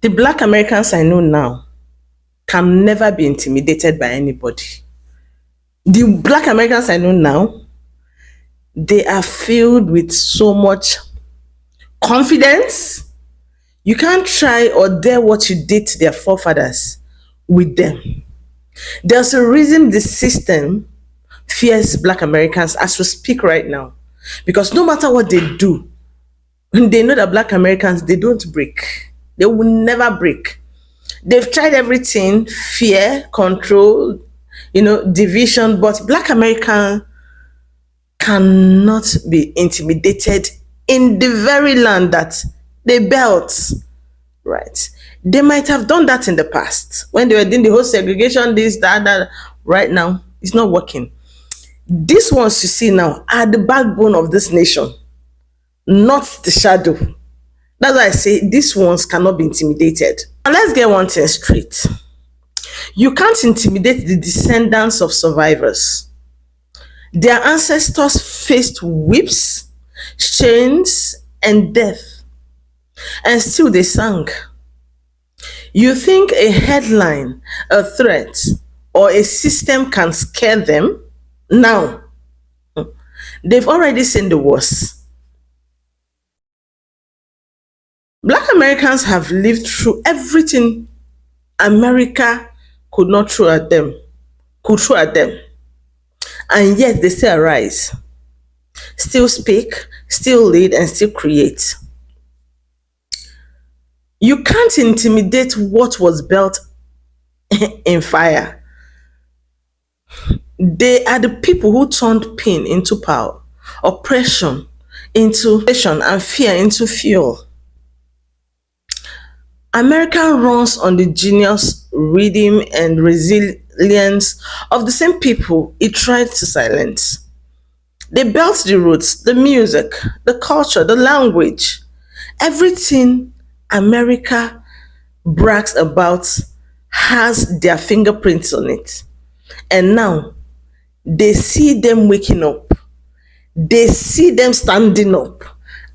The Black Americans I know now can never be intimidated by anybody. The Black Americans I know now, they are filled with so much confidence. You can't try or dare what you did to their forefathers with them. There's a reason the system fears Black Americans as we speak right now. Because no matter what they do, they know that Black Americans, they don't break. They will never break. They've tried everything, fear, control, division, but Black American cannot be intimidated in the very land that they built, right? They might have done that in the past when they were doing the whole segregation, this, that. Right now, it's not working. These ones you see now are the backbone of this nation, not the shadow. That's why I say these ones cannot be intimidated. And let's get one thing straight. You can't intimidate the descendants of survivors. Their ancestors faced whips, chains, and death, and still they sang. You think a headline, a threat, or a system can scare them? Now, they've already seen the worst. Black Americans have lived through everything America could not throw at them, and yet they still arise, still speak, still lead, and still create. You can't intimidate what was built in fire. They are the people who turned pain into power, oppression into nation, and fear into fuel. America runs on the genius, rhythm, and resilience of the same people it tried to silence. They built the roots, the music, the culture, the language, everything America brags about has their fingerprints on it. And now they see them waking up, they see them standing up,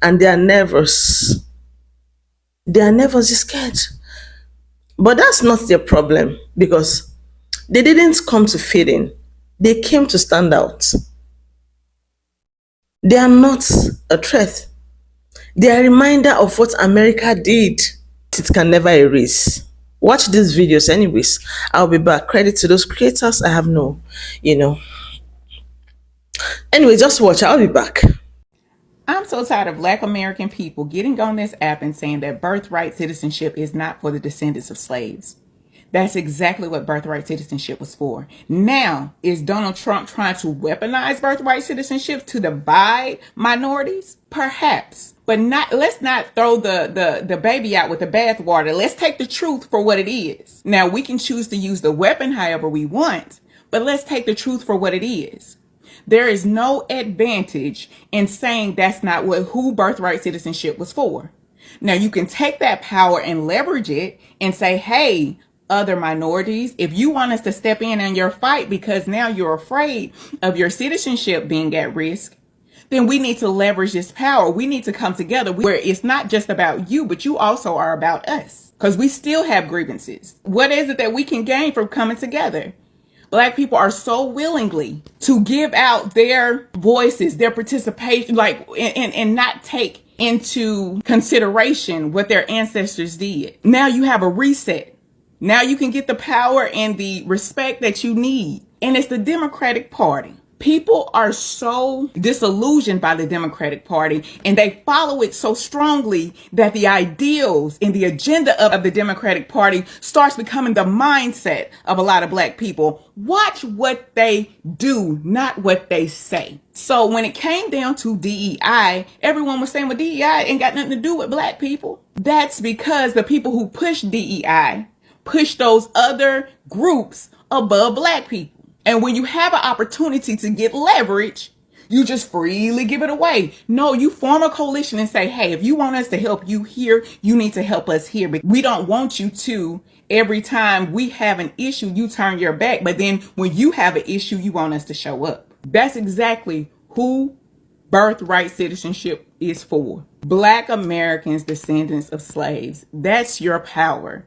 and they are nervous. They are nervous, scared. But that's not their problem because they didn't come to fit in, they came to stand out. They are not a threat. They are a reminder of what America did. It can never erase. Watch these videos anyways. I'll be back. Credit to those creators. I have no, Anyway, just watch. I'll be back. I'm so tired of Black American people getting on this app and saying that birthright citizenship is not for the descendants of slaves. That's exactly what birthright citizenship was for. Now, is Donald Trump trying to weaponize birthright citizenship to divide minorities? Perhaps. But let's not throw the baby out with the bathwater. Let's take the truth for what it is. Now, we can choose to use the weapon however we want, but let's take the truth for what it is. There is no advantage in saying that's not who birthright citizenship was for. Now, you can take that power and leverage it and say, hey, other minorities, if you want us to step in your fight because now you're afraid of your citizenship being at risk, then we need to leverage this power. We need to come together where it's not just about you, but you also are about us because we still have grievances. What is it that we can gain from coming together? Black people are so willingly to give out their voices, their participation, and not take into consideration what their ancestors did. Now you have a reset. Now you can get the power and the respect that you need. And it's the Democratic Party. People are so disillusioned by the Democratic Party and they follow it so strongly that the ideals and the agenda of the Democratic Party starts becoming the mindset of a lot of Black people. Watch what they do, not what they say. So when it came down to DEI, everyone was saying, well, DEI ain't got nothing to do with Black people. That's because the people who push DEI push those other groups above Black people. And when you have an opportunity to get leverage, you just freely give it away. No, you form a coalition and say, hey, if you want us to help you here, you need to help us here. But we don't want you to, every time we have an issue, you turn your back. But then when you have an issue, you want us to show up. That's exactly who birthright citizenship is for. Black Americans, descendants of slaves. That's your power.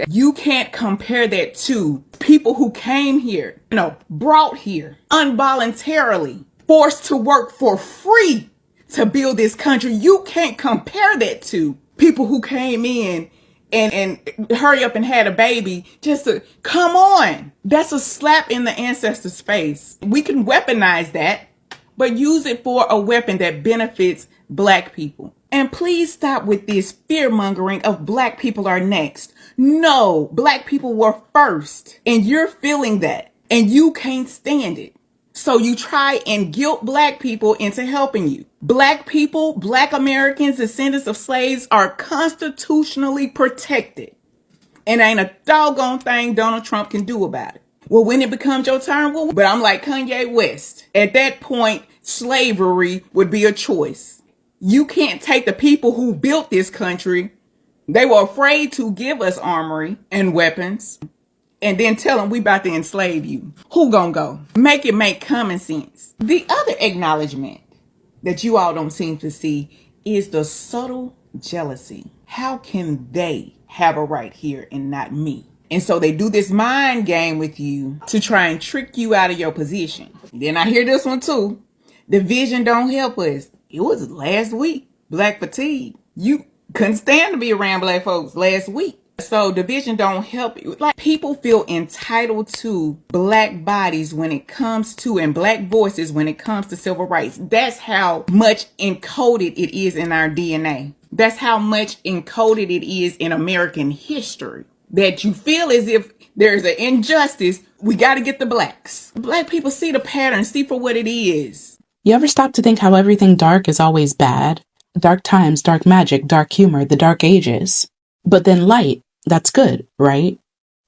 You can't compare that to people who came here, brought here involuntarily, forced to work for free to build this country. You can't compare that to people who came in and hurry up and had a baby just to come on. That's a slap in the ancestors' face. We can weaponize that, but use it for a weapon that benefits Black people. And please stop with this fear mongering of Black people are next. No, Black people were first, and you're feeling that, and you can't stand it. So you try and guilt Black people into helping you. Black people, Black Americans, descendants of slaves are constitutionally protected. And ain't a doggone thing Donald Trump can do about it. Well, when it becomes your turn, but I'm like Kanye West. At that point, slavery would be a choice. You can't take the people who built this country. They were afraid to give us armory and weapons and then tell them we about to enslave you. Who gonna go? Make it make common sense. The other acknowledgement that you all don't seem to see is the subtle jealousy. How can they have a right here and not me? And so they do this mind game with you to try and trick you out of your position. Then I hear this one too. Division don't help us. It was last week. Black fatigue. You couldn't stand to be around Black folks last week. So division don't help you. Like, people feel entitled to Black bodies when it comes to, and Black voices when it comes to civil rights. That's how much encoded it is in our DNA. That's how much encoded it is in American history. That you feel as if there's an injustice. We got to get the Blacks. Black people see the pattern, see for what it is. You ever stop to think how everything dark is always bad? Dark times, dark magic, dark humor, the dark ages. But then light, that's good, right?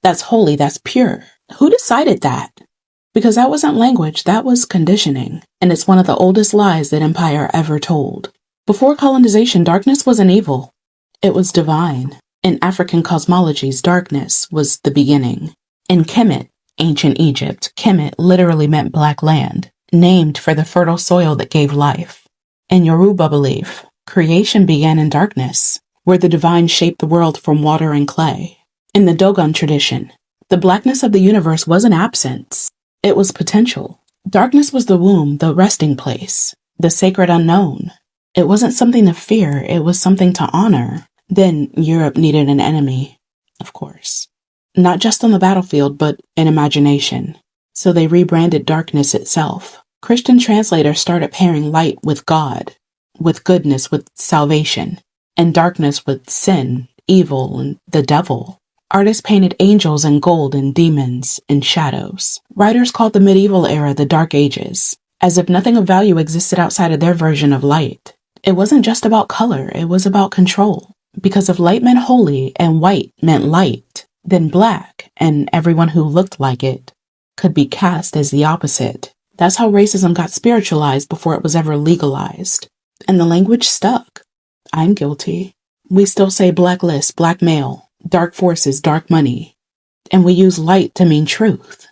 That's holy, that's pure. Who decided that? Because that wasn't language, that was conditioning. And it's one of the oldest lies that empire ever told. Before colonization, darkness wasn't evil. It was divine. In African cosmologies, darkness was the beginning. In Kemet, ancient Egypt, Kemet literally meant black land, named for the fertile soil that gave life. In Yoruba belief, creation began in darkness, where the divine shaped the world from water and clay. In the Dogon tradition, the blackness of the universe wasn't absence, it was potential. Darkness was the womb, the resting place, the sacred unknown. It wasn't something to fear, it was something to honor. Then Europe needed an enemy, of course. Not just on the battlefield, but in imagination. So they rebranded darkness itself. Christian translators started pairing light with God, with goodness with salvation, and darkness with sin, evil, and the devil. Artists painted angels in gold and demons in shadows. Writers called the medieval era the Dark Ages, as if nothing of value existed outside of their version of light. It wasn't just about color, it was about control. Because if light meant holy and white meant light, then black and everyone who looked like it could be cast as the opposite. That's how racism got spiritualized before it was ever legalized. And the language stuck. I'm guilty. We still say blacklist, black male, dark forces, dark money. And we use light to mean truth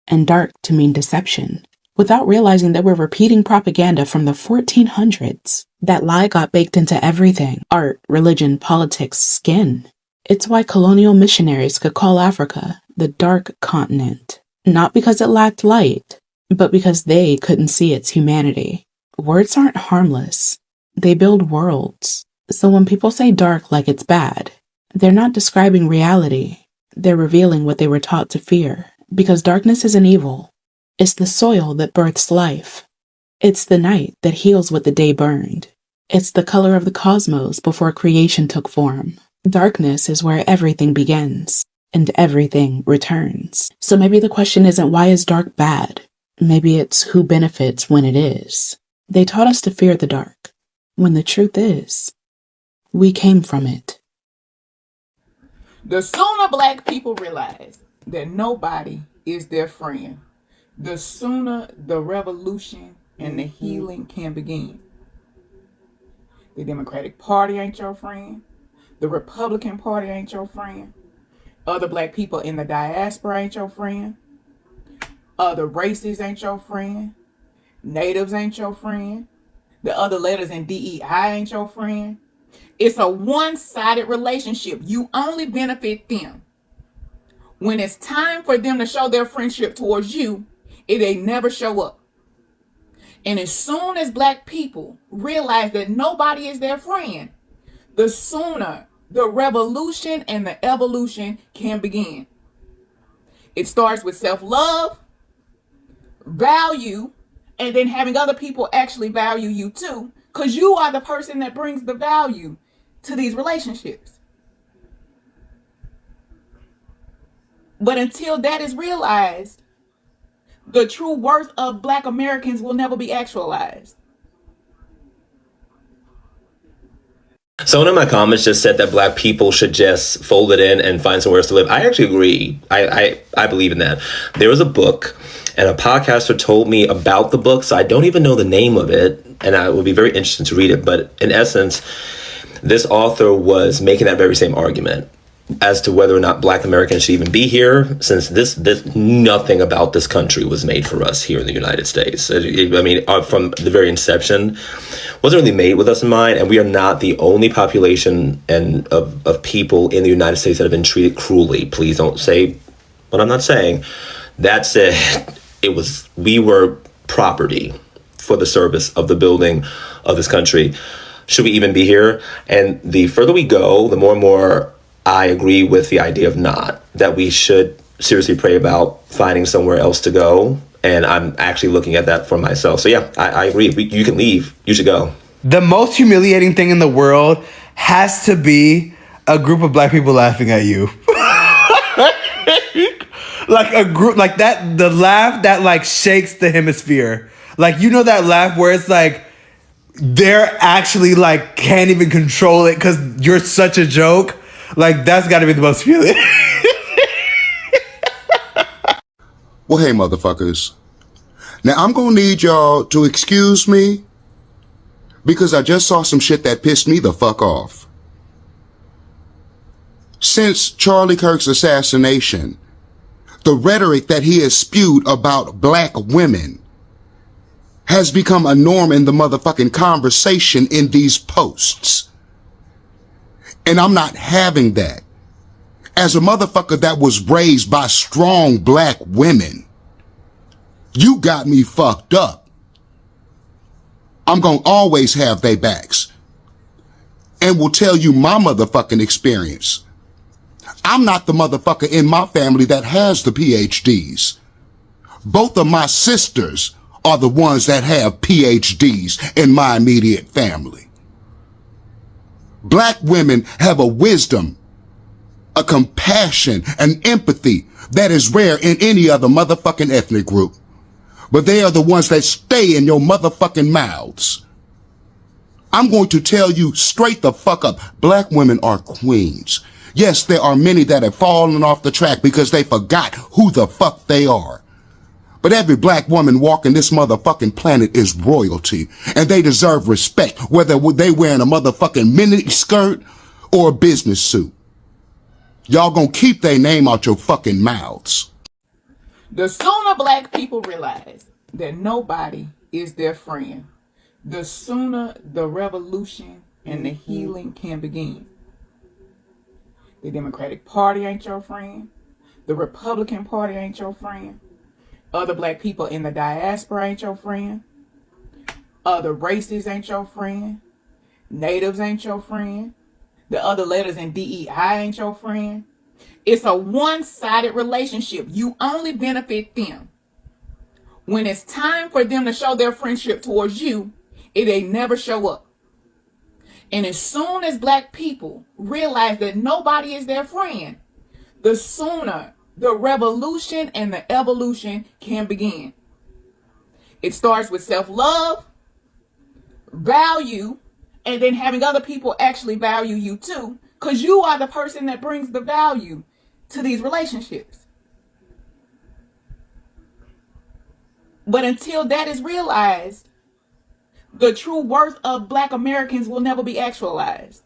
and dark to mean deception, without realizing that we're repeating propaganda from the 1400s. That lie got baked into everything: art, religion, politics, skin. It's why colonial missionaries could call Africa the dark continent. Not because it lacked light, but because they couldn't see its humanity. Words aren't harmless. They build worlds. So when people say dark like it's bad, they're not describing reality. They're revealing what they were taught to fear. Because darkness isn't evil. It's the soil that births life. It's the night that heals what the day burned. It's the color of the cosmos before creation took form. Darkness is where everything begins, and everything returns. So maybe the question isn't why is dark bad? Maybe it's who benefits when it is. They taught us to fear the dark, when the truth is, we came from it. The sooner Black people realize that nobody is their friend, the sooner the revolution and the healing can begin. The Democratic Party ain't your friend. The Republican Party ain't your friend. Other Black people in the diaspora ain't your friend. Other races ain't your friend. Natives ain't your friend. The other letters in DEI ain't your friend. It's a one-sided relationship. You only benefit them. When it's time for them to show their friendship towards you, it ain't never show up. And as soon as Black people realize that nobody is their friend, the sooner the revolution and the evolution can begin. It starts with self-love, value, and then having other people actually value you too, because you are the person that brings the value to these relationships. But until that is realized, the true worth of Black Americans will never be actualized. Someone in my comments just said that Black people should just fold it in and find somewhere else to live. I actually agree. I believe in that. There was a book, and a podcaster told me about the book, so I don't even know the name of it, and I would be very interested to read it. But in essence, this author was making that very same argument as to whether or not Black Americans should even be here, since this nothing about this country was made for us here in the United States. I mean, from the very inception, wasn't really made with us in mind, and we are not the only population of people in the United States that have been treated cruelly. Please don't say what I'm not saying. That said, we were property for the service of the building of this country. Should we even be here? And the further we go, the more and more I agree with the idea of that we should seriously pray about finding somewhere else to go. And I'm actually looking at that for myself. So yeah, I agree. You can leave. You should go. The most humiliating thing in the world has to be a group of Black people laughing at you. Like a group like that, the laugh that like shakes the hemisphere. Like, you know, that laugh where it's like they're actually like can't even control it because you're such a joke. Like, that's got to be the most humiliating. Well, hey, motherfuckers. Now, I'm going to need y'all to excuse me because I just saw some shit that pissed me the fuck off. Since Charlie Kirk's assassination, the rhetoric that he has spewed about Black women has become a norm in the motherfucking conversation in these posts. And I'm not having that. As a motherfucker that was raised by strong Black women, you got me fucked up. I'm gonna always have they backs and will tell you my motherfucking experience. I'm not the motherfucker in my family that has the PhDs. Both of my sisters are the ones that have PhDs in my immediate family. Black women have a wisdom, a compassion, an empathy that is rare in any other motherfucking ethnic group. But they are the ones that stay in your motherfucking mouths. I'm going to tell you straight the fuck up. Black women are queens. Yes, there are many that have fallen off the track because they forgot who the fuck they are. But every Black woman walking this motherfucking planet is royalty, and they deserve respect, whether they wearing a motherfucking mini skirt or a business suit. Y'all gonna keep their name out your fucking mouths. The sooner Black people realize that nobody is their friend, the sooner the revolution and the healing can begin. The Democratic Party ain't your friend. The Republican Party ain't your friend. Other Black people in the diaspora ain't your friend. Other races ain't your friend. Natives ain't your friend. The other letters in DEI ain't your friend. It's a one-sided relationship. You only benefit them. When it's time for them to show their friendship towards you, it ain't never show up. And as soon as Black people realize that nobody is their friend, the sooner the revolution and the evolution can begin. It starts with self-love, value, and then having other people actually value you too, because you are the person that brings the value to these relationships. But until that is realized, the true worth of Black Americans will never be actualized.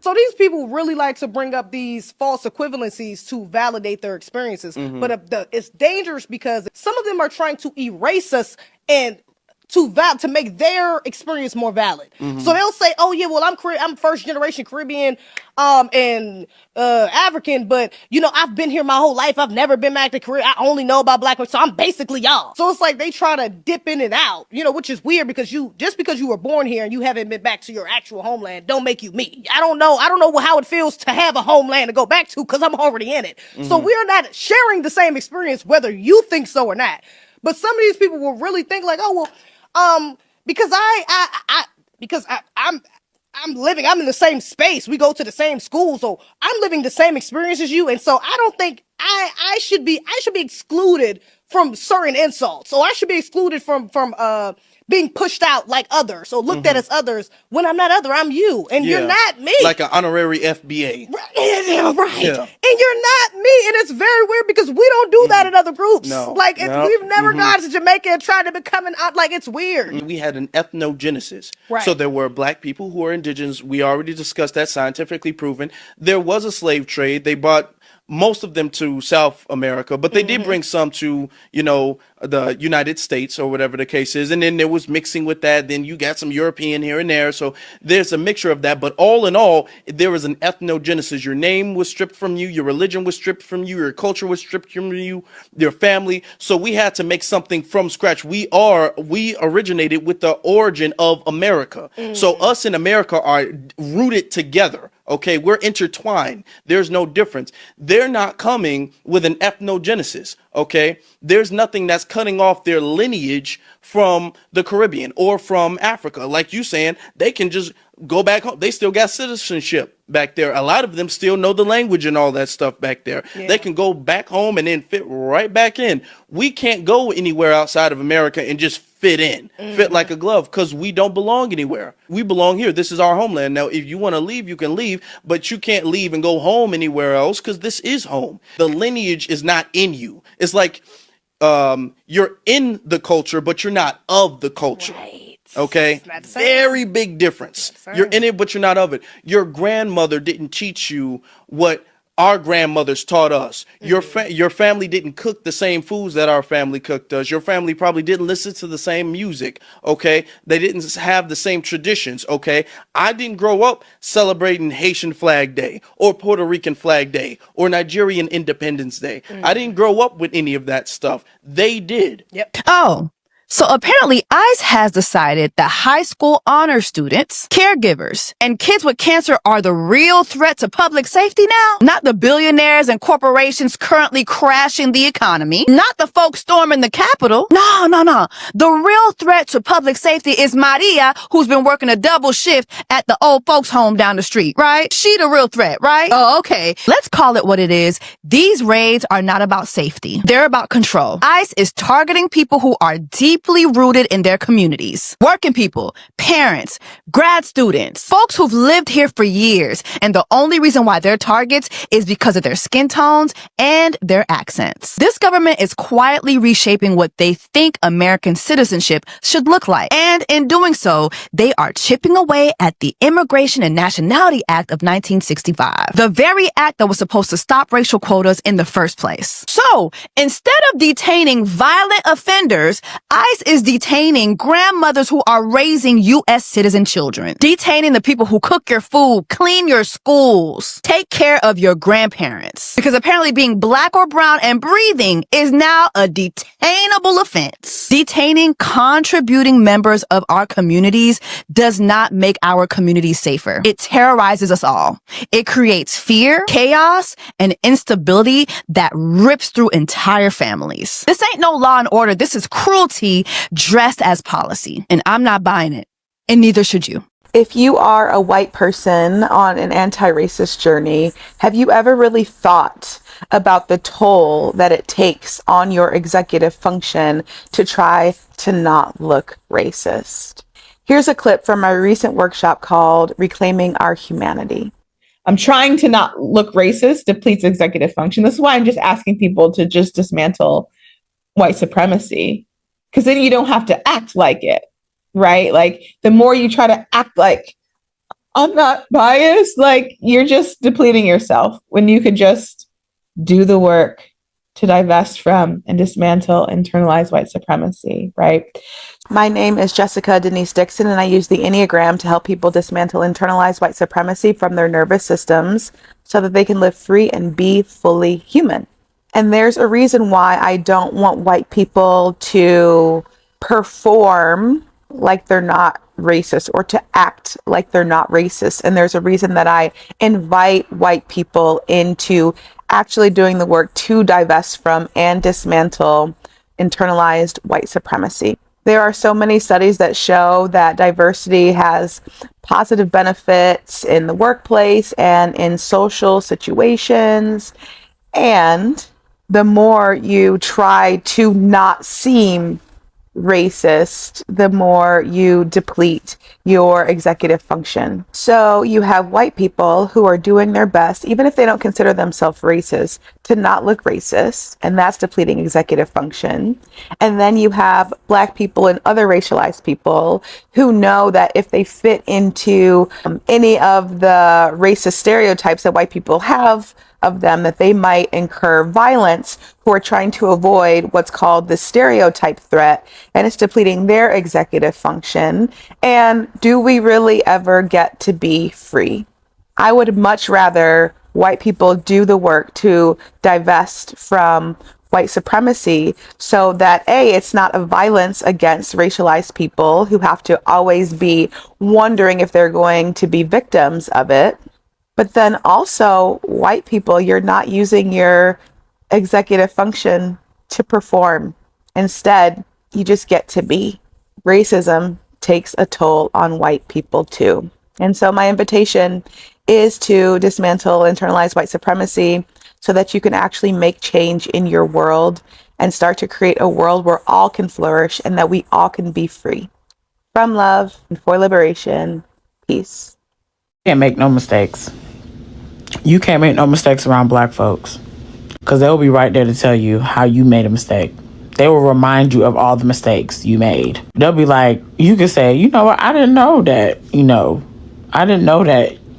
So these people really like to bring up these false equivalencies to validate their experiences. But it's dangerous because some of them are trying to erase us and to make their experience more valid. So they'll say, "Oh yeah, well I'm first generation Caribbean, and African, but you know I've been here my whole life. I've never been back to Korea. I only know about Black women, so I'm basically y'all." So it's like they try to dip in and out, you know, which is weird because just because you were born here and you haven't been back to your actual homeland, don't make you me. I don't know how it feels to have a homeland to go back to because I'm already in it. So we're not sharing the same experience, whether you think so or not. But some of these people will really think like, oh well, because I'm in the same space. We go to the same school, so I'm living the same experience as you, and so I don't think I should be excluded from certain insults. So I should be excluded from being pushed out like others, or looked at as others when I'm not other. I'm you, and you're not me. Like an honorary FBA. Right. And you're not me. And it's very weird because we don't do that in other groups. No. Like, No. we've never gone to Jamaica and tried to become like, it's weird. We had an ethnogenesis. Right. So there were Black people who are indigenous. We already discussed that, scientifically proven. There was a slave trade. They brought most of them to South America, but they did bring some to, you know, the United States or whatever the case is. And then there was mixing with that. Then you got some European here and there. So there's a mixture of that. But all in all, there was an ethnogenesis. Your name was stripped from you. Your religion was stripped from you. Your culture was stripped from you. Your family. So we had to make something from scratch. We originated with the origin of America. So us in America are rooted together. Okay, we're intertwined. There's no difference. They're not coming with an ethnogenesis. Okay, there's nothing that's cutting off their lineage from the Caribbean or from Africa. Like you saying, they can just go back home. They still got citizenship back there. A lot of them still know the language and all that stuff back there. Yeah. They can go back home and then fit right back in. We can't go anywhere outside of America and just fit in, fit like a glove, because we don't belong anywhere. We belong here. This is our homeland. Now, if you want to leave, you can leave, but you can't leave and go home anywhere else because this is home. The lineage is not in you. It's like you're in the culture, but you're not of the culture. Right. Okay? Very big difference. You're in it, but you're not of it. Your grandmother didn't teach you what our grandmothers taught us. Your family didn't cook the same foods that our family cooked us. Your family probably didn't listen to the same music, okay? They didn't have the same traditions, okay? I didn't grow up celebrating Haitian Flag Day or Puerto Rican Flag Day or Nigerian Independence Day. I didn't grow up with any of that stuff. They did. Yep. Oh. So apparently ICE has decided that high school honor students, caregivers, and kids with cancer are the real threat to public safety now. Not the billionaires and corporations currently crashing the economy. Not the folks storming the Capitol. No. The real threat to public safety is Maria, who's been working a double shift at the old folks home down the street, right? She the real threat, right? Oh, okay. Let's call it what it is. These raids are not about safety. They're about control. ICE is targeting people who are deeply rooted in their communities. Working people, parents, grad students, folks who've lived here for years. And the only reason why they're targets is because of their skin tones and their accents. This government is quietly reshaping what they think American citizenship should look like. And in doing so, they are chipping away at the Immigration and Nationality Act of 1965. The very act that was supposed to stop racial quotas in the first place. So instead of detaining violent offenders, ICE is detaining grandmothers who are raising U.S. citizen children. Detaining the people who cook your food, clean your schools, take care of your grandparents. Because apparently being Black or brown and breathing is now a detainable offense. Detaining contributing members of our communities does not make our communities safer. It terrorizes us all. It creates fear, chaos, and instability that rips through entire families. This ain't no law and order. This is cruelty dressed as policy. And I'm not buying it. And neither should you. If you are a white person on an anti-racist journey, have you ever really thought about the toll that it takes on your executive function to try to not look racist? Here's a clip from my recent workshop called Reclaiming Our Humanity. I'm trying to not look racist depletes executive function. This is why I'm just asking people to just dismantle white supremacy, because then you don't have to act like it, right? Like the more you try to act like I'm not biased, like you're just depleting yourself when you could just do the work to divest from and dismantle internalized white supremacy, right? My name is Jessica Denise Dixon, and I use the Enneagram to help people dismantle internalized white supremacy from their nervous systems so that they can live free and be fully human. And there's a reason why I don't want white people to perform like they're not racist or to act like they're not racist. And there's a reason that I invite white people into actually doing the work to divest from and dismantle internalized white supremacy. There are so many studies that show that diversity has positive benefits in the workplace and in social situations. And the more you try to not seem racist, the more you deplete your executive function. So you have white people who are doing their best, even if they don't consider themselves racist, to not look racist, and that's depleting executive function. And then you have Black people and other racialized people who know that if they fit into any of the racist stereotypes that white people have of them, that they might incur violence, who are trying to avoid what's called the stereotype threat, and it's depleting their executive function. And do we really ever get to be free? I would much rather white people do the work to divest from white supremacy so that A, it's not a violence against racialized people who have to always be wondering if they're going to be victims of it. But then also, white people, you're not using your executive function to perform. Instead, you just get to be. Racism takes a toll on white people too. And so my invitation is to dismantle internalized white supremacy so that you can actually make change in your world and start to create a world where all can flourish and that we all can be free. From love and for liberation, peace. Can't make no mistakes. You can't make no mistakes around Black folks, because they'll be right there to tell you how you made a mistake. They will remind you of all the mistakes you made. They'll be like, you can say, you know what, I didn't know that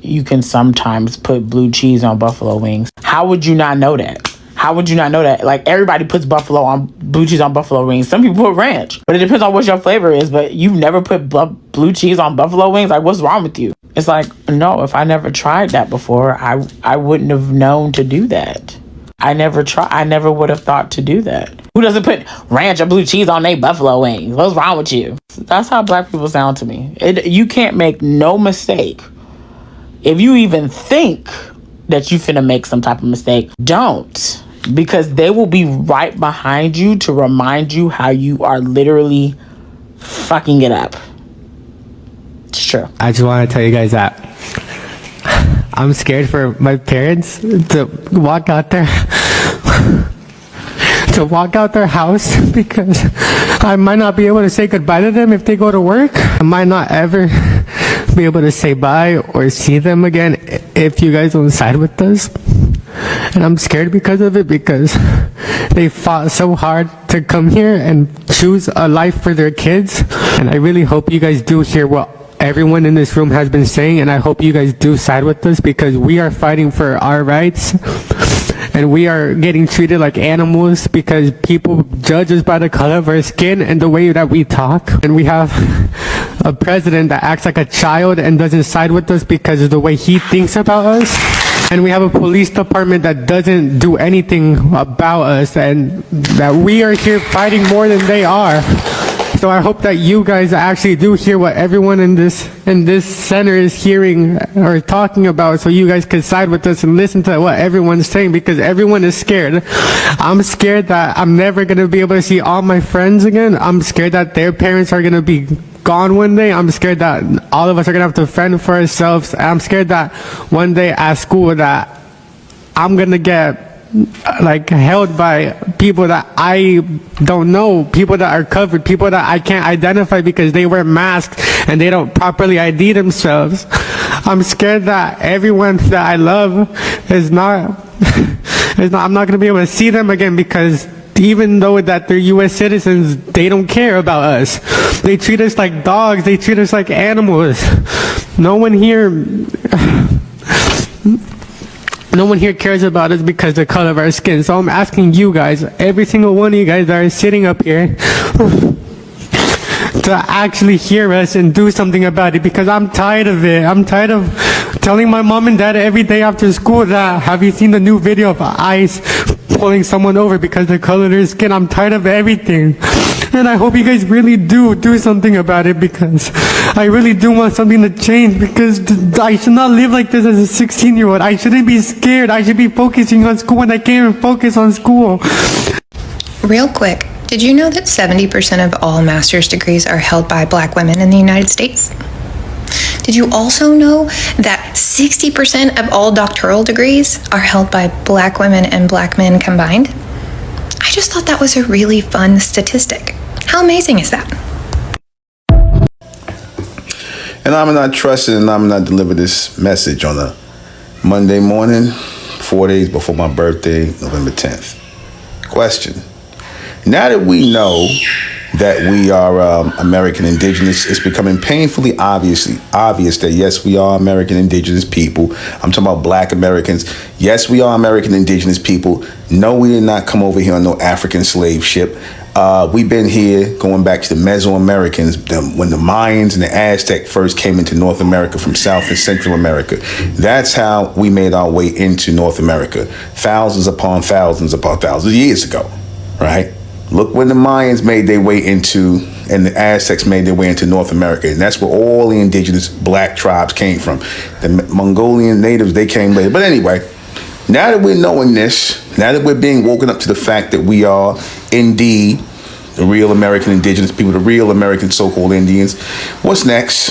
you can sometimes put blue cheese on buffalo wings. How would you not know that? How would you not know that? Like, everybody puts blue cheese on buffalo wings. Some people put ranch, but it depends on what your flavor is. But you've never put blue cheese on buffalo wings? Like, what's wrong with you? It's like, no, if I never tried that before, I wouldn't have known to do that. I never would have thought to do that. Who doesn't put ranch or blue cheese on their buffalo wings? What's wrong with you? That's how Black people sound to me. You can't make no mistake. If you even think that you finna make some type of mistake, don't. Because they will be right behind you to remind you how you are literally fucking it up. It's true. I just want to tell you guys that I'm scared for my parents to walk out their house, because I might not be able to say goodbye to them if they go to work. I might not ever be able to say bye or see them again if you guys don't side with us. And I'm scared because of it, because they fought so hard to come here and choose a life for their kids. And I really hope you guys do hear what everyone in this room has been saying, and I hope you guys do side with us, because we are fighting for our rights. And we are getting treated like animals because people judge us by the color of our skin and the way that we talk. And we have a president that acts like a child and doesn't side with us because of the way he thinks about us. And we have a police department that doesn't do anything about us, and that we are here fighting more than they are. So I hope that you guys actually do hear what everyone in this center is hearing or talking about, so you guys can side with us and listen to what everyone's saying, because everyone is scared. I'm scared that I'm never going to be able to see all my friends again. I'm scared that their parents are going to be gone one day. I'm scared that all of us are going to have to fend for ourselves. I'm scared that one day at school that I'm going to get held by people that I don't know, people that are covered, people that I can't identify because they wear masks and they don't properly ID themselves. I'm scared that everyone that I love I'm not going to be able to see them again, because even though that they're U.S. citizens, they don't care about us. They treat us like dogs. They treat us like animals. No one here cares about us because of the color of our skin. So I'm asking you guys, every single one of you guys that are sitting up here, to actually hear us and do something about it, because I'm tired of it. I'm tired of telling my mom and dad every day after school that, have you seen the new video of ICE pulling someone over because they color their skin? I'm tired of everything. And I hope you guys really do something about it, because I really do want something to change, because I should not live like this as a 16-year-old. I shouldn't be scared. I should be focusing on school when I can't even focus on school. Real quick, did you know that 70% of all master's degrees are held by Black women in the United States? Did you also know that 60% of all doctoral degrees are held by Black women and Black men combined? I just thought that was a really fun statistic. How amazing is that? And I'm not trusted, and I'm not deliver this message on a Monday morning, 4 days before my birthday, November 10th. Question. Now that we know that we are American Indigenous, it's becoming painfully obvious that yes, we are American Indigenous people. I'm talking about Black Americans. Yes, we are American Indigenous people. No, we did not come over here on no African slave ship. We've been here going back to the Mesoamericans, when the Mayans and the Aztec first came into North America from South and Central America. That's how we made our way into North America, thousands upon thousands of years ago, right? Look when the Mayans made their way into, and the Aztecs made their way into North America. And that's where all the indigenous Black tribes came from. The Mongolian natives, they came later. But anyway, now that we're knowing this, now that we're being woken up to the fact that we are indeed the real American Indigenous people, the real American so-called Indians, what's next?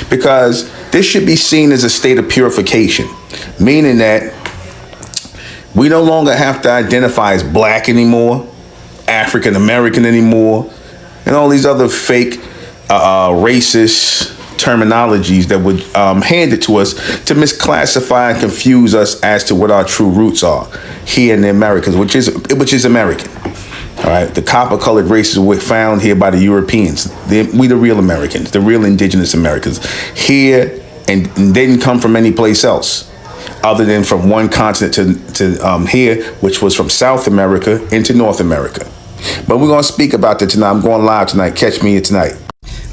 Because this should be seen as a state of purification, meaning that we no longer have to identify as Black anymore, African American anymore, and all these other fake racist terminologies that would hand it to us to misclassify and confuse us as to what our true roots are here in the Americas, which is American. All right, the copper-colored races were found here by the Europeans. We the real Americans, the real indigenous Americans, here and didn't come from any place else other than from one continent to here, which was from South America into North America. But we're going to speak about that tonight. I'm going live tonight. Catch me here tonight.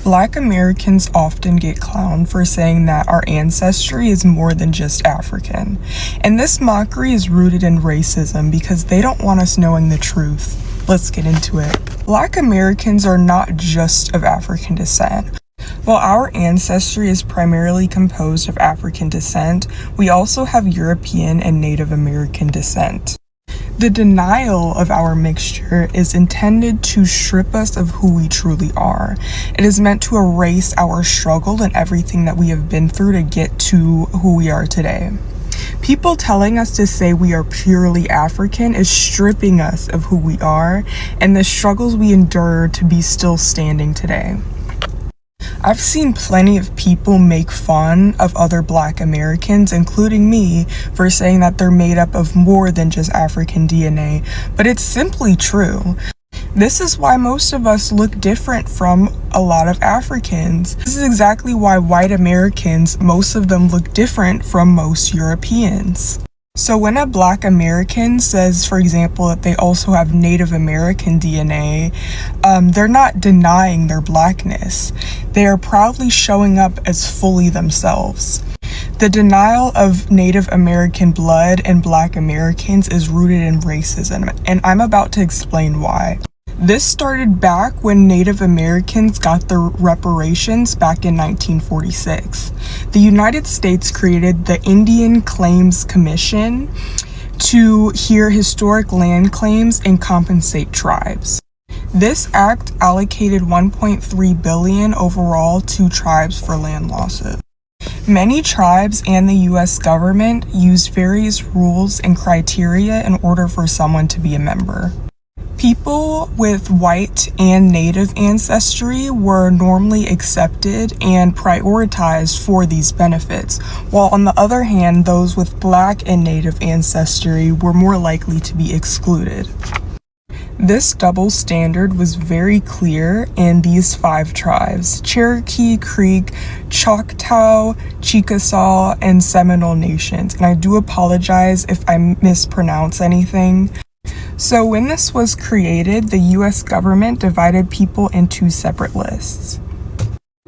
Black Americans often get clowned for saying that our ancestry is more than just African. And this mockery is rooted in racism because they don't want us knowing the truth. Let's get into it. Black Americans are not just of African descent. While our ancestry is primarily composed of African descent, we also have European and Native American descent. The denial of our mixture is intended to strip us of who we truly are. It is meant to erase our struggle and everything that we have been through to get to who we are today. People telling us to say we are purely African is stripping us of who we are and the struggles we endure to be still standing today. I've seen plenty of people make fun of other Black Americans, including me, for saying that they're made up of more than just African DNA, but it's simply true. This is why most of us look different from a lot of Africans. This is exactly why white Americans, most of them look different from most Europeans. So when a Black American says, for example, that they also have Native American DNA, they're not denying their Blackness. They are proudly showing up as fully themselves. The denial of Native American blood in Black Americans is rooted in racism, and I'm about to explain why. This started back when Native Americans got their reparations back in 1946. The United States created the Indian Claims Commission to hear historic land claims and compensate tribes. This act allocated $1.3 billion overall to tribes for land losses. Many tribes and the U.S. government used various rules and criteria in order for someone to be a member. People with white and Native ancestry were normally accepted and prioritized for these benefits, while on the other hand, those with Black and Native ancestry were more likely to be excluded. This double standard was very clear in these 5 tribes: Cherokee, Creek, Choctaw, Chickasaw, and Seminole Nations. And I do apologize if I mispronounce anything. So when this was created, the US government divided people into separate lists.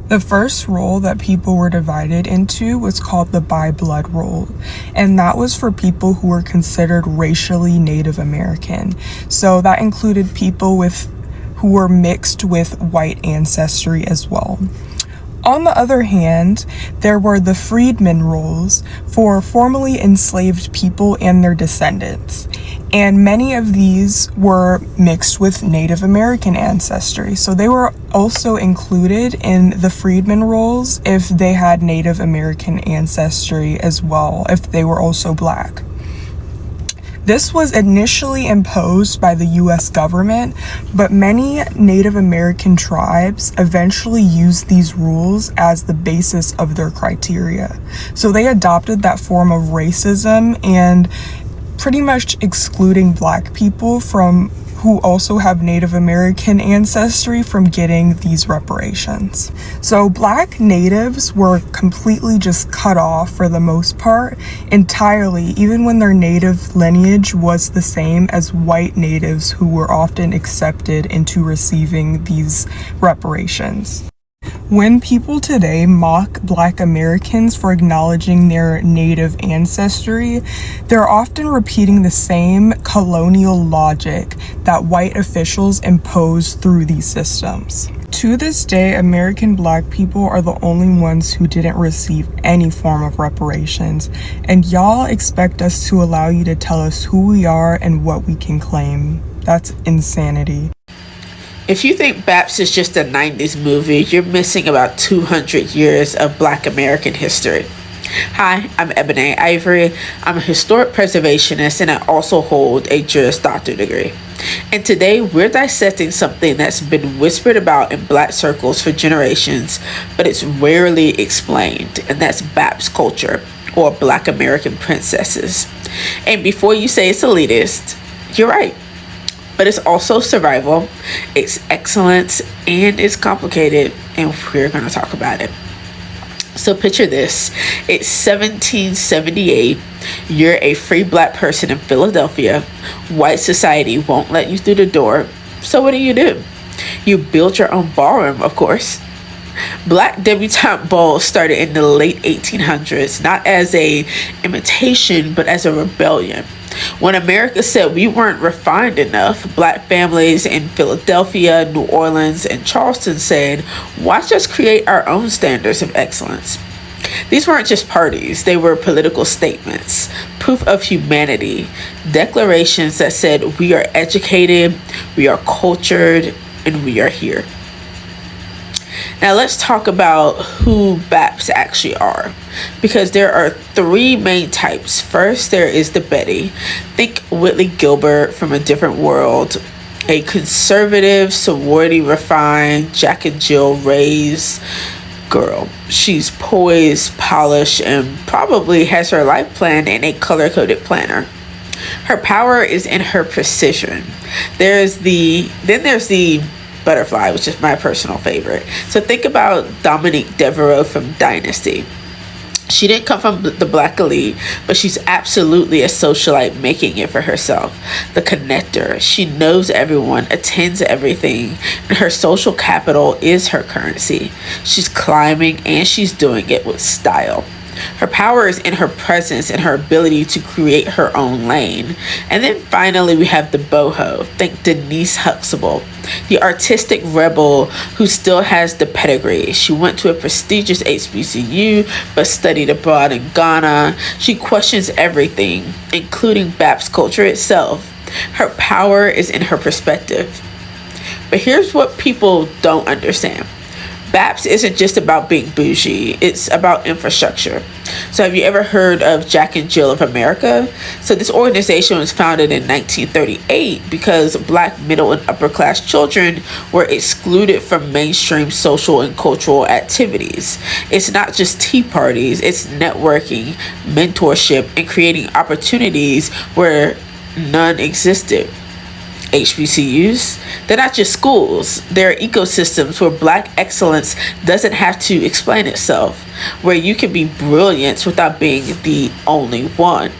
The first role that people were divided into was called the by-blood role, and that was for people who were considered racially Native American. So that included people who were mixed with white ancestry as well. On the other hand, there were the freedmen roles for formerly enslaved people and their descendants. And many of these were mixed with Native American ancestry. So they were also included in the freedmen roles if they had Native American ancestry as well, if they were also Black. This was initially imposed by the US government, but many Native American tribes eventually used these rules as the basis of their criteria. So they adopted that form of racism and pretty much excluding Black people who also have Native American ancestry from getting these reparations. So Black natives were completely just cut off for the most part entirely, even when their native lineage was the same as white natives who were often accepted into receiving these reparations. When people today mock Black Americans for acknowledging their Native ancestry, they're often repeating the same colonial logic that white officials impose through these systems. To this day, American Black people are the only ones who didn't receive any form of reparations, and y'all expect us to allow you to tell us who we are and what we can claim. That's insanity. If you think BAPS is just a 90s movie, you're missing about 200 years of Black American history. Hi, I'm Ebony Ivory. I'm a historic preservationist and I also hold a Juris Doctor degree. And today we're dissecting something that's been whispered about in Black circles for generations, but it's rarely explained, and that's BAPS culture, or Black American princesses. And before you say it's elitist, you're right. But it's also survival, it's excellence, and it's complicated, and we're going to talk about it. So picture this. It's 1778. You're a free Black person in Philadelphia. White society won't let you through the door. So what do? You build your own ballroom, of course. Black debutante balls started in the late 1800s, not as a imitation, but as a rebellion. When America said we weren't refined enough, Black families in Philadelphia, New Orleans, and Charleston said, watch us create our own standards of excellence. These weren't just parties, they were political statements, proof of humanity, declarations that said we are educated, we are cultured, and we are here. Now let's talk about who BAPS actually are, because there are three main types. First, there is the Betty. Think Whitley Gilbert from A Different World, a conservative, sorority refined, Jack and Jill raised girl. She's poised, polished, and probably has her life planned in a color-coded planner. Her power is in her precision. There's the Butterfly, which is my personal favorite. So think about Dominique Devereaux from Dynasty. She didn't come from the Black elite, but she's absolutely a socialite making it for herself. The connector. She knows everyone, attends everything, and her social capital is her currency. She's climbing and she's doing it with style. Her power is in her presence and her ability to create her own lane. And then finally we have the boho. Think Denise Huxtable, the artistic rebel who still has the pedigree. She went to a prestigious HBCU but studied abroad in Ghana. She questions everything, including BAPS culture itself. Her power is in her perspective. But here's what people don't understand. BAPS isn't just about being bougie, it's about infrastructure. So have you ever heard of Jack and Jill of America? So this organization was founded in 1938 because Black middle and upper class children were excluded from mainstream social and cultural activities. It's not just tea parties, it's networking, mentorship, and creating opportunities where none existed. HBCUs, they're not just schools, they're ecosystems where Black excellence doesn't have to explain itself, where you can be brilliant without being the only one.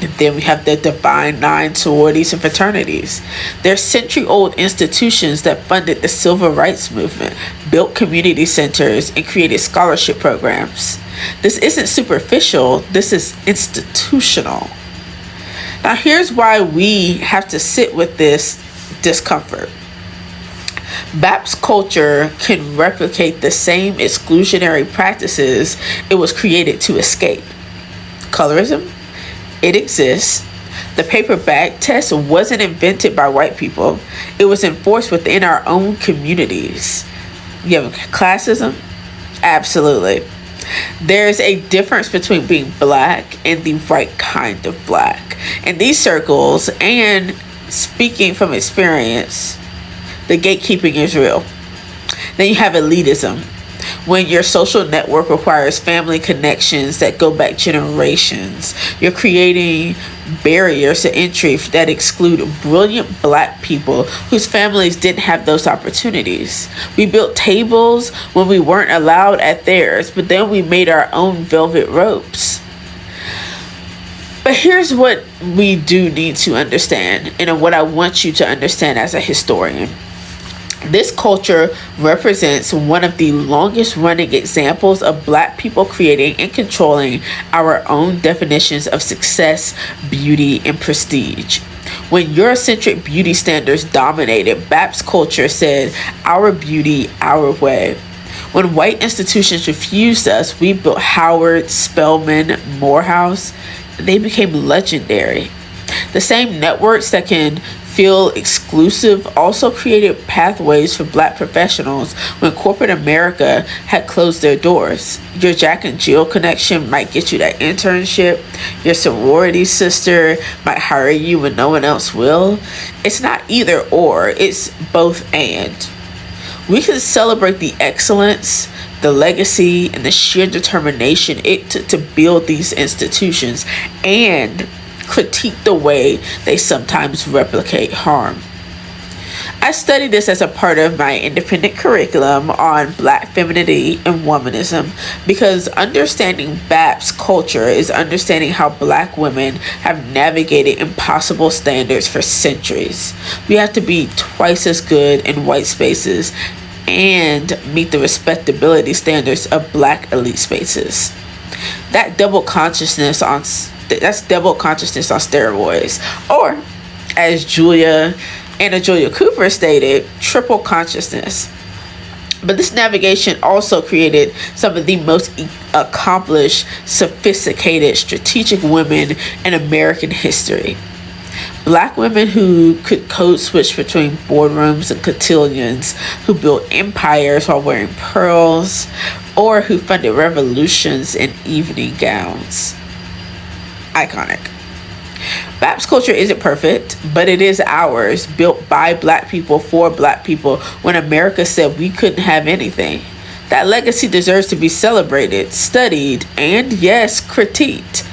And then we have the Divine Nine sororities and fraternities. They're century-old institutions that funded the civil rights movement, built community centers, and created scholarship programs. This isn't superficial, this is institutional. Now here's why we have to sit with this discomfort. BAPS culture can replicate the same exclusionary practices it was created to escape. Colorism, it exists. The paper bag test wasn't invented by white people. It was enforced within our own communities. You have classism? Absolutely. There's a difference between being black and the right kind of black. In these circles, and speaking from experience, the gatekeeping is real. Then you have elitism, when your social network requires family connections that go back generations. You're creating barriers to entry that exclude brilliant black people whose families didn't have those opportunities. We built tables when we weren't allowed at theirs, but then we made our own velvet ropes. But here's what we do need to understand, and what I want you to understand as a historian. This culture represents one of the longest running examples of black people creating and controlling our own definitions of success, beauty, and prestige. When Eurocentric beauty standards dominated, BAPS culture said, our beauty, our way. When white institutions refused us, we built Howard, Spelman, Morehouse. They became legendary. The same networks that can feel exclusive also created pathways for black professionals when corporate America had closed their doors. Your Jack and Jill connection might get you that internship. Your sorority sister might hire you when no one else will. It's not either or, it's both and. We can celebrate the excellence, the legacy, and the sheer determination it took to build these institutions, and critique the way they sometimes replicate harm. I studied this as a part of my independent curriculum on Black femininity and womanism, because understanding BAPS culture is understanding how Black women have navigated impossible standards for centuries. We have to be twice as good in white spaces and meet the respectability standards of Black elite spaces. That's double consciousness on steroids, or as Anna Julia Cooper stated, triple consciousness. But this navigation also created some of the most accomplished, sophisticated, strategic women in American history. Black women who could code switch between boardrooms and cotillions, who built empires while wearing pearls, or who funded revolutions in evening gowns. Iconic. BAPS culture isn't perfect, but it is ours, built by Black people for Black people when America said we couldn't have anything. That legacy deserves to be celebrated, studied, and yes, critiqued.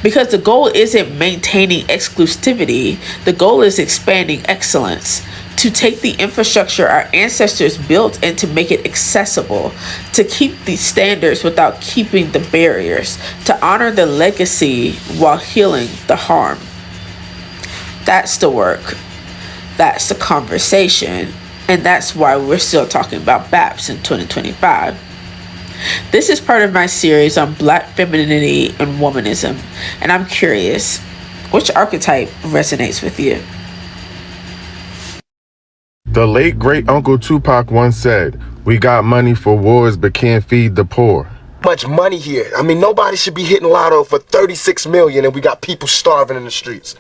Because the goal isn't maintaining exclusivity, the goal is expanding excellence. To take the infrastructure our ancestors built and to make it accessible, to keep the standards without keeping the barriers, to honor the legacy while healing the harm. That's the work. That's the conversation. And that's why we're still talking about BAPS in 2025. This is part of my series on Black femininity and womanism, and I'm curious, which archetype resonates with you? The late great Uncle Tupac once said, "We got money for wars but can't feed the poor." Much money here. I mean, nobody should be hitting lotto for 36 million and we got people starving in the streets.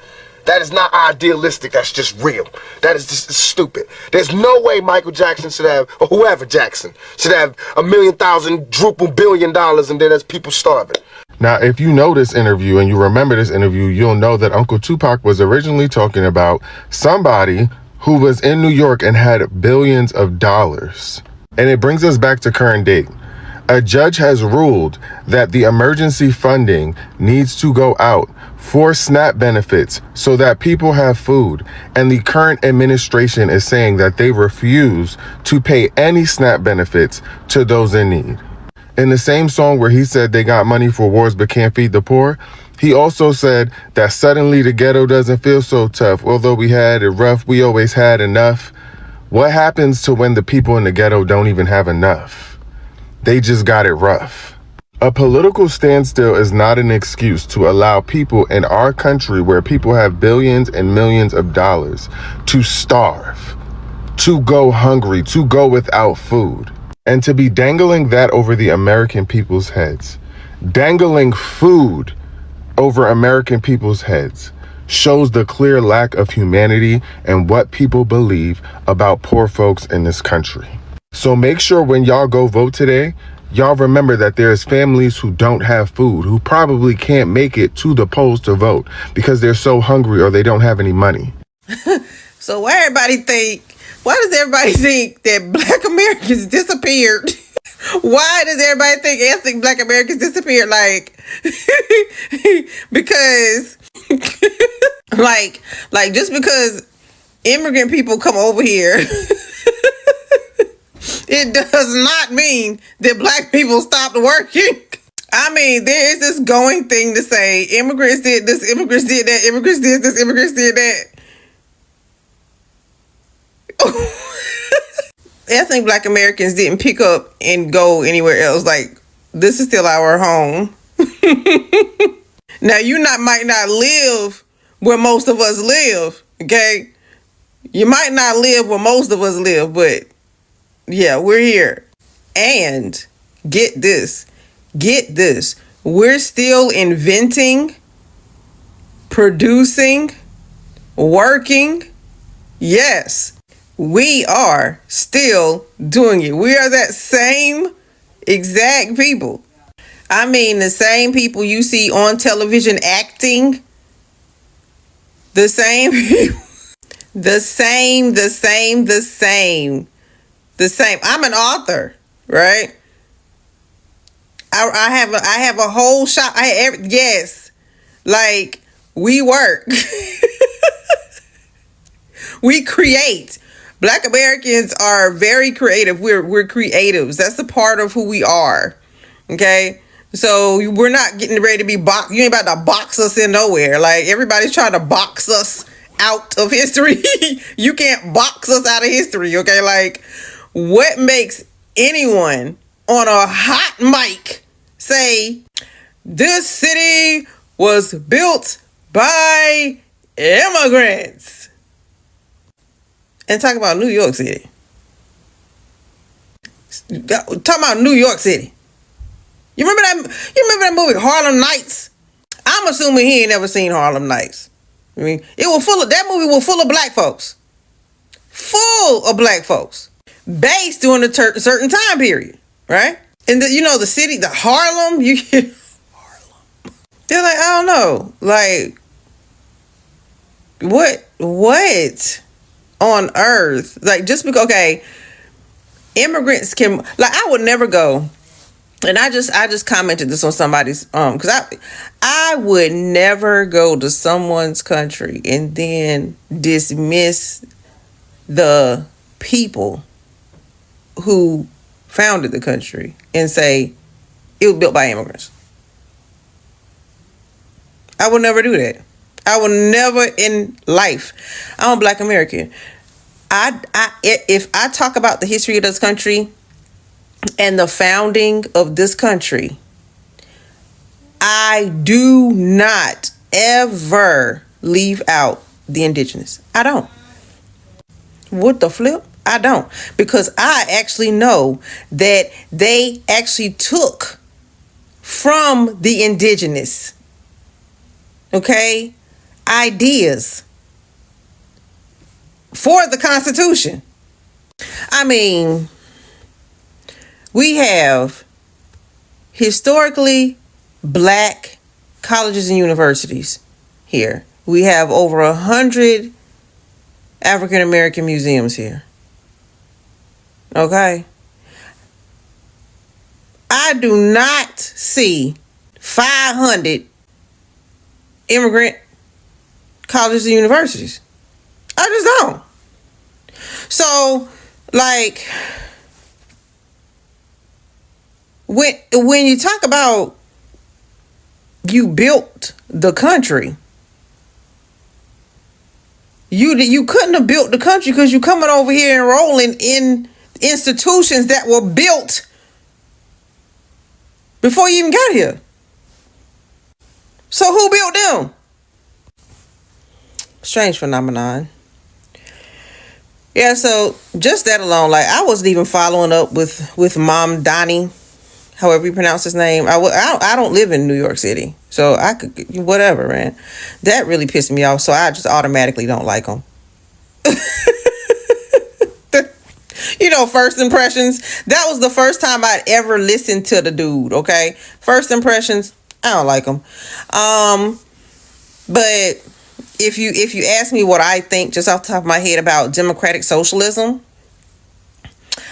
That is not idealistic, that's just real. That is just stupid. There's no way Michael Jackson should have, or whoever Jackson, should have $1,000,000 billion and then there's people starving. Now, if you know this interview and you remember this interview, you'll know that Uncle Tupac was originally talking about somebody who was in New York and had billions of dollars. And it brings us back to current date. A judge has ruled that the emergency funding needs to go out for SNAP benefits so that people have food. And the current administration is saying that they refuse to pay any SNAP benefits to those in need. In the same song where he said they got money for wars but can't feed the poor, He also said that suddenly the ghetto doesn't feel so tough. Although we had it rough, we always had enough. What happens to when the people in the ghetto don't even have enough? They just got it rough. A political standstill is not an excuse to allow people in our country where people have billions and millions of dollars to starve, to go hungry, to go without food, and to be dangling that over the American people's heads. Dangling food over American people's heads shows the clear lack of humanity and what people believe about poor folks in this country. So make sure when y'all go vote today, y'all remember that there's families who don't have food, who probably can't make it to the polls to vote because they're so hungry or they don't have any money. So why does everybody think that Black Americans disappeared? Why does everybody think ethnic Black Americans disappeared? Like, because, like just because immigrant people come over here, it does not mean that Black people stopped working. I mean, there is this going thing to say immigrants did this, immigrants did that, immigrants did this, immigrants did that. Ethnic Black Americans didn't pick up and go anywhere else. Like, this is still our home. Now, might not live where most of us live, okay? You might not live where most of us live, but yeah, we're here. And get this, we're still inventing, producing, working. Yes, we are still doing it. We are that same exact people. I mean, the same people you see on television acting. The same people. The same. I'm an author, right? I have a whole shop. Yes, like we work. We create. Black Americans are very creative. We're creatives. That's a part of who we are. Okay? So we're not getting ready to be boxed. You ain't about to box us in nowhere. Like, everybody's trying to box us out of history. You can't box us out of history, okay? Like, what makes anyone on a hot mic say this city was built by immigrants? And talk about New York City. Talk about New York City. You remember that movie Harlem Nights? I'm assuming he ain't never seen Harlem Nights. I mean, that movie was full of black folks. Full of black folks. Based during a certain time period, right? And the city, the Harlem, Harlem. They're like, I don't know. Like, what on earth? Like, just because, okay, immigrants can, like, I would never go. And I just commented this on somebody's because I would never go to someone's country and then dismiss the people who founded the country and say it was built by immigrants. I would never do that. I will never in life. I'm a Black American. If I talk about the history of this country and the founding of this country, I do not ever leave out the Indigenous. I don't. What the flip? I don't. Because I actually know that they actually took from the Indigenous, okay, ideas for the Constitution. I mean, we have historically Black colleges and universities here. We have over 100 African American museums here. Okay? I do not see 500 immigrant colleges and universities. I just don't. So, like, when you talk about you built the country. You couldn't have built the country because you coming over here enrolling in institutions that were built before you even got here. So who built them? Strange phenomenon. Yeah, so just that alone, like I wasn't even following up with Mom Donnie, however you pronounce his name. I don't live in New York City, so I could whatever, man. That really pissed me off, so I just automatically don't like him. First impressions. That was the first time I'd ever listened to the dude. Okay, first impressions. I don't like him. But if you ask me what I think just off the top of my head about democratic socialism,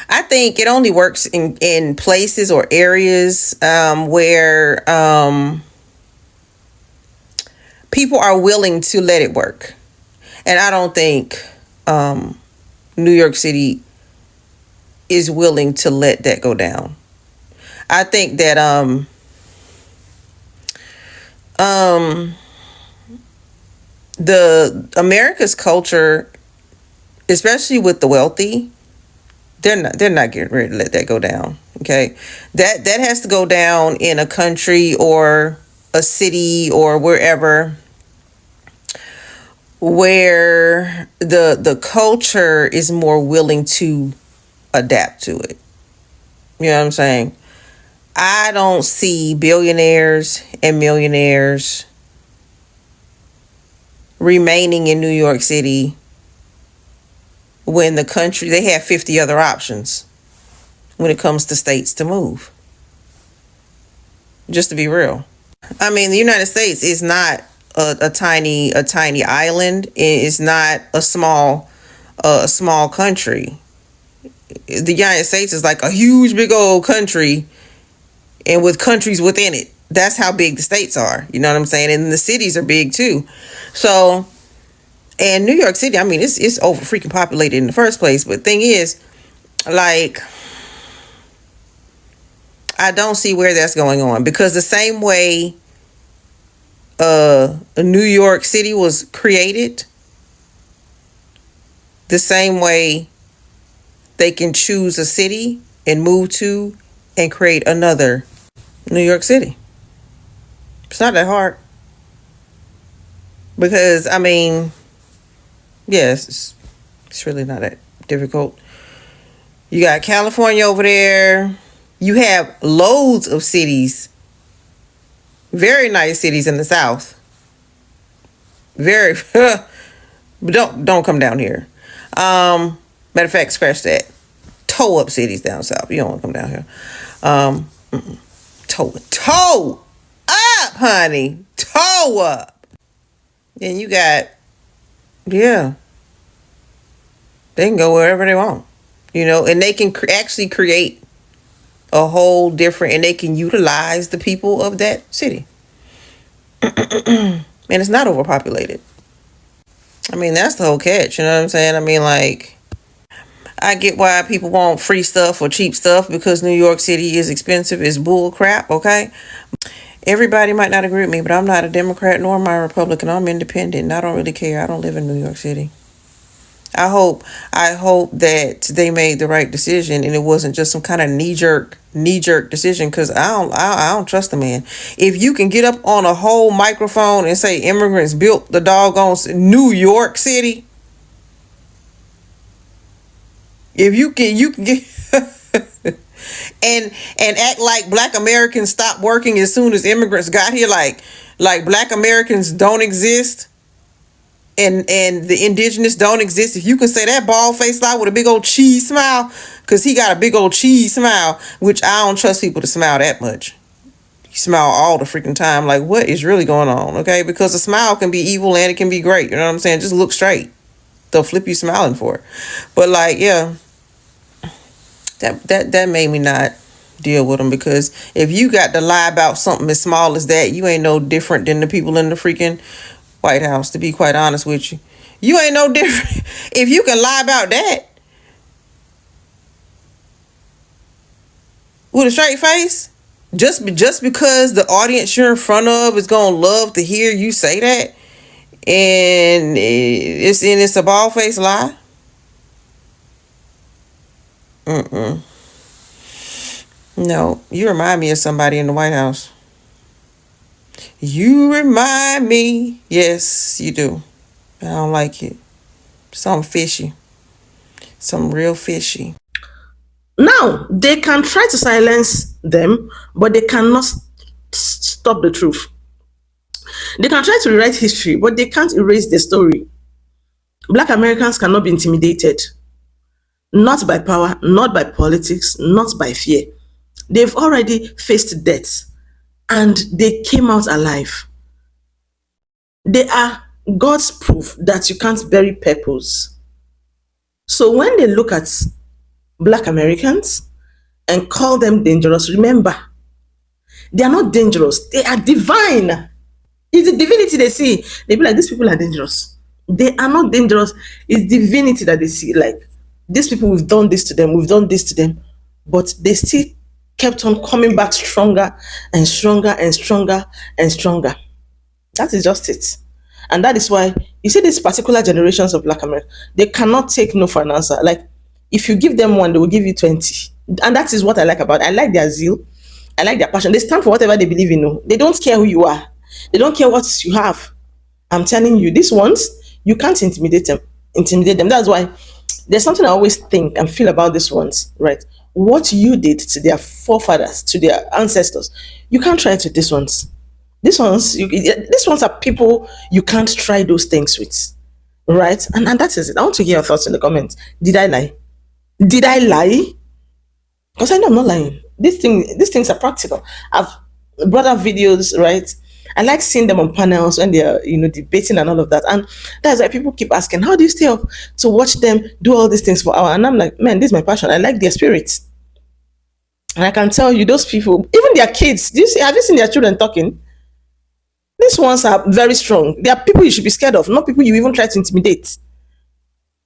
I think it only works in places or areas where people are willing to let it work. And I don't think New York City is willing to let that go down. I think that the America's culture, especially with the wealthy, they're not getting ready to let that go down. Okay, that has to go down in a country or a city or wherever where the culture is more willing to adapt to it. You know what I'm saying? I don't see billionaires and millionaires remaining in New York City when the country, they have 50 other options when it comes to states to move. Just to be real. I mean, the United States is not a tiny island. It's not a small country. The United States is like a huge big old country, and with countries within it. That's how big the states are. You know what I'm saying? And the cities are big too. So, and New York City, I mean, it's over freaking populated in the first place. But thing is, like, I don't see where that's going on, because the same way New York City was created, the same way they can choose a city and move to and create another New York City. It's not that hard. Because, I mean, yes, it's really not that difficult. You got California over there. You have loads of cities, very nice cities in the South. Very, but don't come down here. Matter of fact, scratch that. Toe up cities down south. You don't want to come down here. Toe up, honey. Toe up. And you got, yeah, they can go wherever they want, and they can actually create a whole different, and they can utilize the people of that city. And it's not overpopulated. I mean, that's the whole catch, you know what I'm saying? I mean, like, I get why people want free stuff or cheap stuff because New York City is expensive. It's bull crap, okay? Everybody might not agree with me, but I'm not a Democrat nor am I a Republican. I'm independent and I don't really care. I don't live in New York City. I hope that they made the right decision and it wasn't just some kind of knee-jerk decision, because I don't trust the man. If you can get up on a whole microphone and say immigrants built the doggone New York City, if you can get and act like Black Americans stopped working as soon as immigrants got here, like Black Americans don't exist and the Indigenous don't exist. If you can say that bald-faced lie with a big old cheese smile, because he got a big old cheese smile, which I don't trust people to smile that much. You smile all the freaking time. Like, what is really going on? Okay, because a smile can be evil and it can be great. You know what I'm saying? Just look straight. They'll flip you smiling for it. But like, yeah, that made me not deal with them, because if you got to lie about something as small as that, you ain't no different than the people in the freaking White House, to be quite honest with you. You ain't no different. If you can lie about that with a straight face, Just because the audience you're in front of is gonna love to hear you say that, and it's a bald faced lie. No, you remind me of somebody in the White House. You remind me. Yes, you do. I don't like it. Something fishy. Something real fishy. Now, they can try to silence them, but they cannot stop the truth. They can try to rewrite history, but they can't erase the story. Black Americans cannot be intimidated. Not by power, not by politics, not by fear. They've already faced death and they came out alive. They are God's proof that you can't bury purpose. So when they look at Black Americans and call them dangerous, remember, they are not dangerous. They are divine. It's the divinity they see. They be like, these people are dangerous. They are not dangerous. It's divinity that they see. Like, these people, we've done this to them. We've done this to them. But they still kept on coming back stronger and stronger and stronger and stronger. That is just it. And that is why you see these particular generations of Black America, they cannot take no for an answer. Like, if you give them one, they will give you 20. And that is what I like about it. I like their zeal. I like their passion. They stand for whatever they believe in. No. They don't care who you are. They don't care what you have. I'm telling you, these ones, you can't intimidate them. That's why there's something I always think and feel about these ones, right? What you did to their forefathers, to their ancestors, you can't try it with these ones. These ones are people you can't try those things with, right? And that is it. I want to hear your thoughts in the comments. Did I lie? Did I lie? Because I know I'm not lying. These things are practical. I've brought up videos, right? I like seeing them on panels when they're debating and all of that. And that's why people keep asking, how do you stay up to watch them do all these things for hours? And I'm like, man, this is my passion. I like their spirits. And I can tell you, those people, even their kids, have you seen their children talking? These ones are very strong. They are people you should be scared of, not people you even try to intimidate.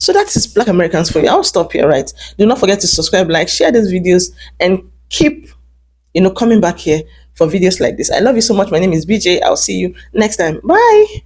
So that is Black Americans for you. I'll stop here, right? Do not forget to subscribe, like, share these videos, and keep, coming back here for videos like this. I love you so much. My name is Beejay. I'll see you next time. Bye.